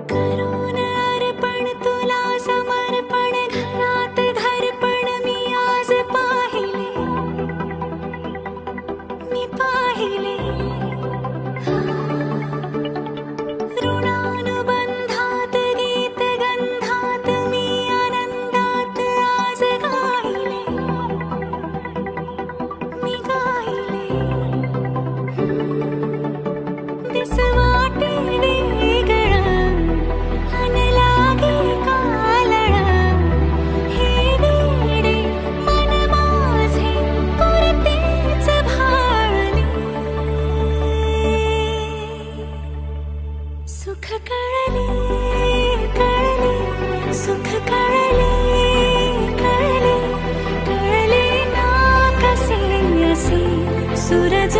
करून अर्पण तुला समर्पण घरात घरपण मी आज पाहिले ऋणानुबंधात गीत गंधात मी आनंदात आज गायले दिस वाटे वेगळं अन लागे कालळं हे वेडे मन माझे पुरतेच भाळले सुख कळले कळले सुख कळले कळले कळले ना कसे असे सूरज